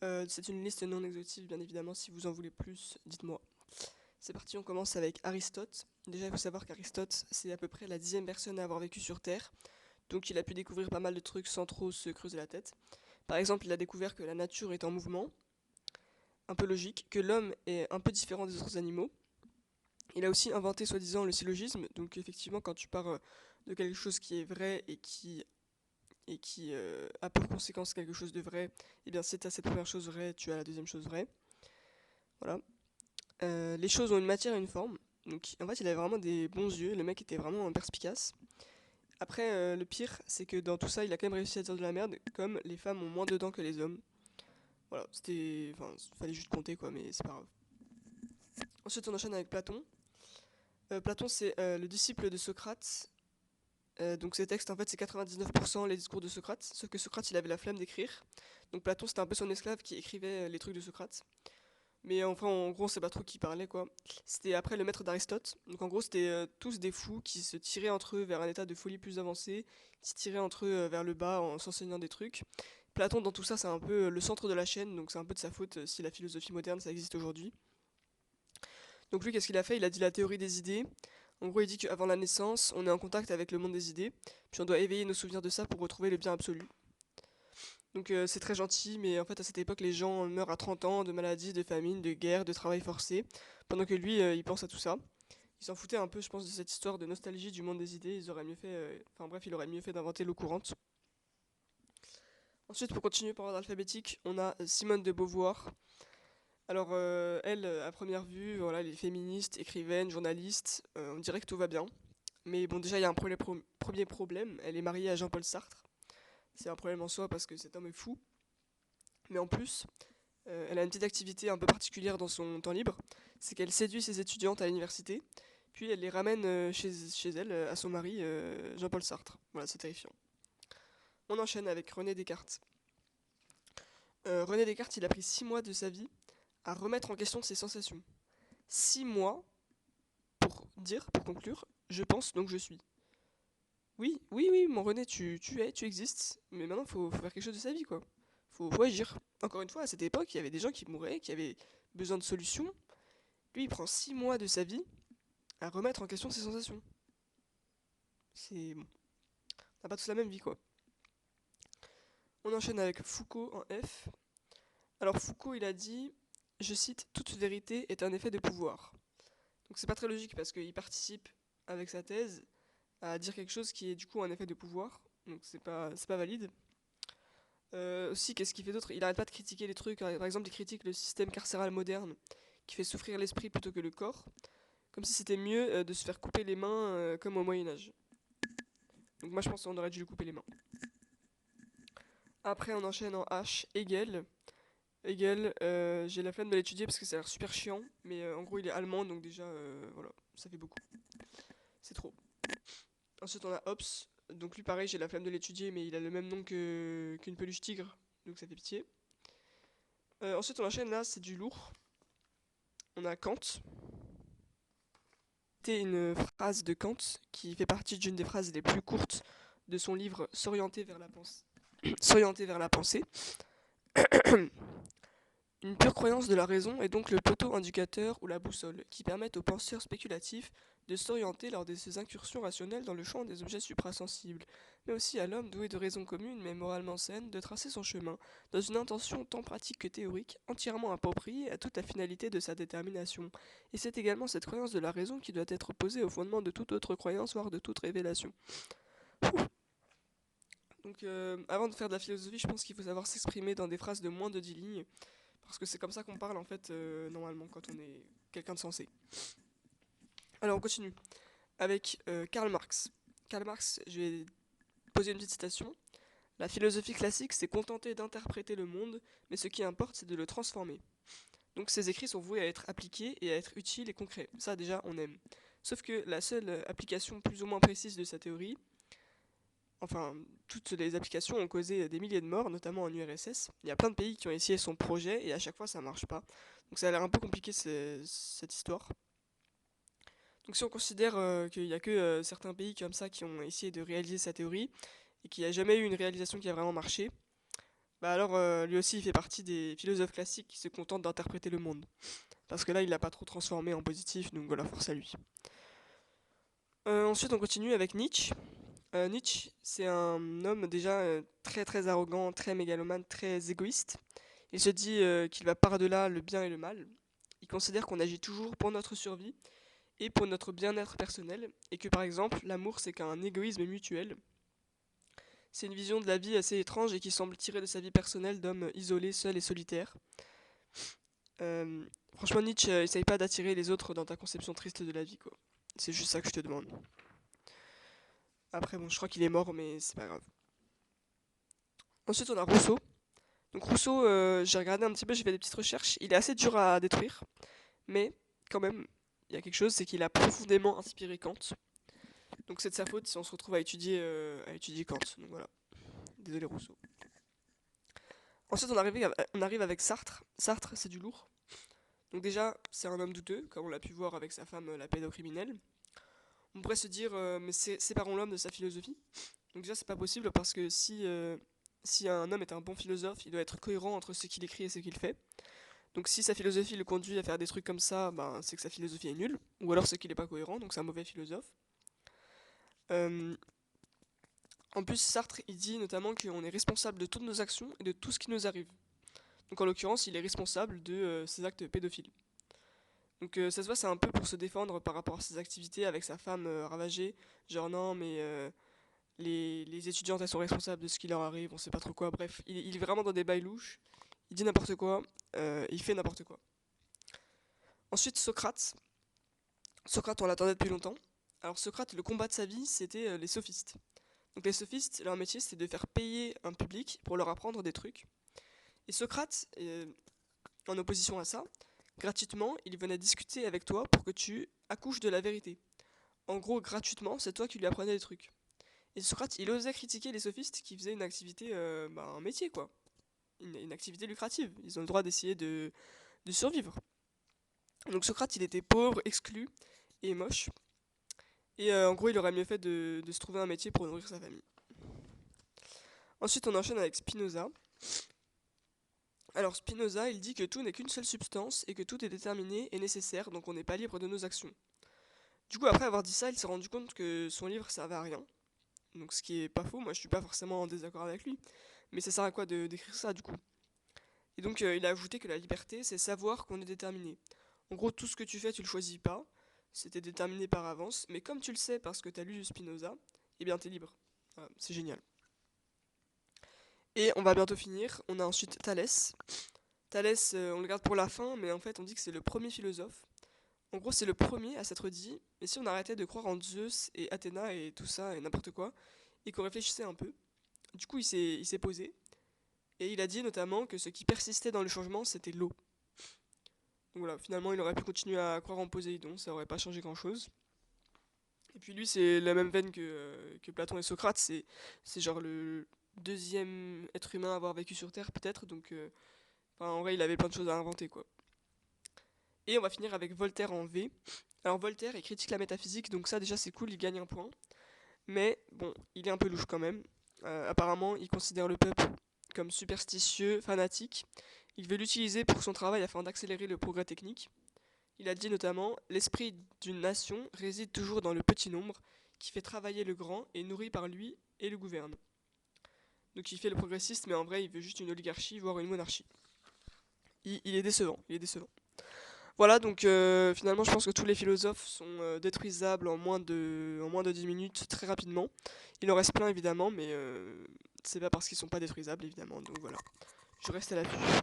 C'est une liste non exhaustive, bien évidemment, si vous en voulez plus, dites-moi. C'est parti, on commence avec Aristote. Déjà, il faut savoir qu'Aristote, c'est à peu près la 10e personne à avoir vécu sur Terre, donc il a pu découvrir pas mal de trucs sans trop se creuser la tête. Par exemple, il a découvert que la nature est en mouvement, un peu logique, que l'homme est un peu différent des autres animaux. Il a aussi inventé soi-disant le syllogisme, donc effectivement quand tu pars de quelque chose qui est vrai et qui a pour conséquence quelque chose de vrai, et bien si tu as cette première chose vraie, tu as la deuxième chose vraie. Voilà. Les choses ont une matière et une forme. Donc en fait il avait vraiment des bons yeux, le mec était vraiment perspicace. Après le pire c'est que dans tout ça il a quand même réussi à dire de la merde, comme les femmes ont moins de dents que les hommes. Voilà, c'était. Enfin, fallait juste compter quoi, mais c'est pas grave. Ensuite on enchaîne avec Platon. Platon c'est le disciple de Socrate. Donc ces textes en fait c'est 99% les discours de Socrate, sauf que Socrate il avait la flemme d'écrire. Donc Platon c'était un peu son esclave qui écrivait les trucs de Socrate. Mais enfin en gros on sait pas trop qui parlait quoi. C'était après le maître d'Aristote. Donc en gros c'était tous des fous qui se tiraient entre eux vers un état de folie plus avancé, qui se tiraient entre eux vers le bas en s'enseignant des trucs. Platon dans tout ça c'est un peu le centre de la chaîne, donc c'est un peu de sa faute si la philosophie moderne ça existe aujourd'hui. Donc lui qu'est-ce qu'il a fait? Il a dit la théorie des idées. En gros il dit qu'avant la naissance on est en contact avec le monde des idées, puis on doit éveiller nos souvenirs de ça pour retrouver le bien absolu. Donc c'est très gentil, mais en fait à cette époque les gens meurent à 30 ans de maladies, de famine, de guerre, de travail forcé, pendant que lui il pense à tout ça. Il s'en foutait un peu je pense de cette histoire de nostalgie du monde des idées, ils auraient mieux fait, enfin bref il aurait mieux fait d'inventer l'eau courante. Ensuite pour continuer par ordre alphabétique, on a Simone de Beauvoir. Alors elle, à première vue, voilà, elle est féministe, écrivaine, journaliste, on dirait que tout va bien. Mais bon déjà il y a un premier problème, elle est mariée à Jean-Paul Sartre. C'est un problème en soi parce que cet homme est fou. Mais en plus, elle a une petite activité un peu particulière dans son temps libre, c'est qu'elle séduit ses étudiantes à l'université, puis elle les ramène chez elle, à son mari, Jean-Paul Sartre. Voilà, c'est terrifiant. On enchaîne avec René Descartes. René Descartes, il a pris 6 mois de sa vie à remettre en question ses sensations. 6 mois pour conclure, je pense donc je suis. Oui, oui, oui, mon René, tu existes, mais maintenant faut faire quelque chose de sa vie, quoi. Faut agir. Encore une fois, à cette époque, il y avait des gens qui mouraient, qui avaient besoin de solutions. Lui, il prend 6 mois de sa vie à remettre en question ses sensations. C'est bon. On n'a pas tous la même vie, quoi. On enchaîne avec Foucault en F. Alors Foucault, il a dit, je cite, toute vérité est un effet de pouvoir. Donc c'est pas très logique parce qu'il participe avec sa thèse à dire quelque chose qui est du coup un effet de pouvoir. Donc c'est pas valide. Aussi, qu'est-ce qu'il fait d'autre? Il arrête pas de critiquer les trucs. Par exemple, il critique le système carcéral moderne qui fait souffrir l'esprit plutôt que le corps. Comme si c'était mieux de se faire couper les mains comme au Moyen-Âge. Donc moi je pense qu'on aurait dû lui couper les mains. Après on enchaîne en H, Hegel. Hegel, j'ai la flemme de l'étudier parce que ça a l'air super chiant, mais en gros il est allemand donc déjà voilà, ça fait beaucoup. C'est trop. Ensuite on a Hobbes, donc lui pareil j'ai la flemme de l'étudier mais il a le même nom qu'une peluche tigre, donc ça fait pitié. Ensuite on enchaîne là, c'est du lourd. On a Kant. C'était une phrase de Kant qui fait partie d'une des phrases les plus courtes de son livre S'orienter vers la pensée. S'orienter vers la pensée. Une pure croyance de la raison est donc le poteau indicateur ou la boussole qui permet aux penseurs spéculatifs de s'orienter lors de ces incursions rationnelles dans le champ des objets suprasensibles, mais aussi à l'homme doué de raison commune mais moralement saine de tracer son chemin, dans une intention tant pratique que théorique, entièrement appropriée à toute la finalité de sa détermination. Et c'est également cette croyance de la raison qui doit être posée au fondement de toute autre croyance, voire de toute révélation. Donc avant de faire de la philosophie, je pense qu'il faut savoir s'exprimer dans des phrases de moins de 10 lignes, parce que c'est comme ça qu'on parle en fait normalement quand on est quelqu'un de sensé. Alors on continue avec Karl Marx. Karl Marx, je vais poser une petite citation. La philosophie classique s'est contentée d'interpréter le monde, mais ce qui importe c'est de le transformer. Donc ces écrits sont voués à être appliqués et à être utiles et concrets. Ça déjà on aime. Sauf que la seule application plus ou moins précise de sa théorie, enfin toutes les applications ont causé des milliers de morts, notamment en URSS. Il y a plein de pays qui ont essayé son projet et à chaque fois ça marche pas. Donc ça a l'air un peu compliqué cette histoire. Donc si on considère qu'il n'y a que certains pays comme ça qui ont essayé de réaliser sa théorie et qu'il n'y a jamais eu une réalisation qui a vraiment marché, Bah alors, lui aussi, il fait partie des philosophes classiques qui se contentent d'interpréter le monde. Parce que là, il l'a pas trop transformé en positif, donc voilà, force à lui. Ensuite, on continue avec Nietzsche. Nietzsche, c'est un homme déjà très très arrogant, très mégalomane, très égoïste. Il se dit qu'il va par-delà le bien et le mal. Il considère qu'on agit toujours pour notre survie et pour notre bien-être personnel, et que par exemple, l'amour c'est qu'un égoïsme mutuel. C'est une vision de la vie assez étrange et qui semble tirer de sa vie personnelle d'homme isolé, seul et solitaire. Euh, Franchement, Nietzsche, essaye pas d'attirer les autres dans ta conception triste de la vie, quoi. C'est juste ça que je te demande. Après, bon, je crois qu'il est mort, mais c'est pas grave. Ensuite, on a Rousseau. Donc Rousseau, j'ai regardé un petit peu, j'ai fait des petites recherches. Il est assez dur à détruire, mais quand même, il y a quelque chose, c'est qu'il a profondément inspiré Kant. Donc c'est de sa faute si on se retrouve à étudier Kant. Donc voilà, désolé Rousseau. Ensuite, on arrive avec Sartre. Sartre, c'est du lourd. Donc déjà, c'est un homme douteux, comme on l'a pu voir avec sa femme, la pédocriminelle. On pourrait se dire, mais séparons l'homme de sa philosophie. Donc déjà, c'est pas possible parce que si un homme est un bon philosophe, il doit être cohérent entre ce qu'il écrit et ce qu'il fait. Donc si sa philosophie le conduit à faire des trucs comme ça, ben, c'est que sa philosophie est nulle. Ou alors c'est qu'il n'est pas cohérent, donc c'est un mauvais philosophe. Euh, En plus, Sartre, il dit notamment qu'on est responsable de toutes nos actions et de tout ce qui nous arrive. Donc en l'occurrence, il est responsable de ses actes pédophiles. Donc ça se voit, c'est un peu pour se défendre par rapport à ses activités avec sa femme ravagée. Genre non, mais les étudiantes, elles sont responsables de ce qui leur arrive, on sait pas trop quoi. Bref, il est vraiment dans des bails louches. Il dit n'importe quoi, il fait n'importe quoi. Ensuite, Socrate. Socrate, on l'attendait depuis longtemps. Alors Socrate, le combat de sa vie, c'était les sophistes. Donc les sophistes, leur métier, c'était de faire payer un public pour leur apprendre des trucs. Et Socrate, en opposition à ça, gratuitement, il venait discuter avec toi pour que tu accouches de la vérité. En gros, gratuitement, c'est toi qui lui apprenais des trucs. Et Socrate, il osait critiquer les sophistes qui faisaient une activité, un métier quoi. Une activité lucrative. Ils ont le droit d'essayer de survivre. Donc Socrate, il était pauvre, exclu et moche. Et en gros, il aurait mieux fait de se trouver un métier pour nourrir sa famille. Ensuite, on enchaîne avec Spinoza. Alors Spinoza, il dit que tout n'est qu'une seule substance et que tout est déterminé et nécessaire, donc on n'est pas libre de nos actions. Du coup, après avoir dit ça, il s'est rendu compte que son livre servait à rien. Donc ce qui est pas faux, moi je suis pas forcément en désaccord avec lui. Mais ça sert à quoi d'écrire ça du coup? Et donc il a ajouté que la liberté, c'est savoir qu'on est déterminé. En gros, tout ce que tu fais, tu le choisis pas. C'était déterminé par avance. Mais comme tu le sais parce que t'as lu Spinoza, eh bien t'es libre. Voilà, c'est génial. Et on va bientôt finir. On a ensuite Thalès. Thalès, on le garde pour la fin, mais en fait on dit que c'est le premier philosophe. En gros, c'est le premier à s'être dit, mais si on arrêtait de croire en Zeus et Athéna et tout ça et n'importe quoi, et qu'on réfléchissait un peu. Du coup, il s'est posé, et il a dit notamment que ce qui persistait dans le changement, c'était l'eau. Donc voilà, finalement, il aurait pu continuer à croire en Poséidon, ça aurait pas changé grand-chose. Et puis lui, c'est la même veine que Platon et Socrate, c'est genre le deuxième être humain à avoir vécu sur Terre, peut-être, donc enfin, en vrai, il avait plein de choses à inventer, quoi. Et on va finir avec Voltaire en V. Alors Voltaire, il critique la métaphysique, donc ça déjà c'est cool, il gagne un point. Mais bon, il est un peu louche quand même. Apparemment, il considère le peuple comme superstitieux, fanatique. Il veut l'utiliser pour son travail afin d'accélérer le progrès technique. Il a dit notamment: l'esprit d'une nation réside toujours dans le petit nombre, qui fait travailler le grand et nourri par lui et le gouverne. Donc il fait le progressiste, mais en vrai, il veut juste une oligarchie, voire une monarchie. Il est décevant, il est décevant. Voilà, donc finalement, je pense que tous les philosophes sont détruisables en moins de 10 minutes, très rapidement. Il en reste plein, évidemment, mais c'est pas parce qu'ils sont pas détruisables, évidemment. Donc voilà, je reste à l'affût.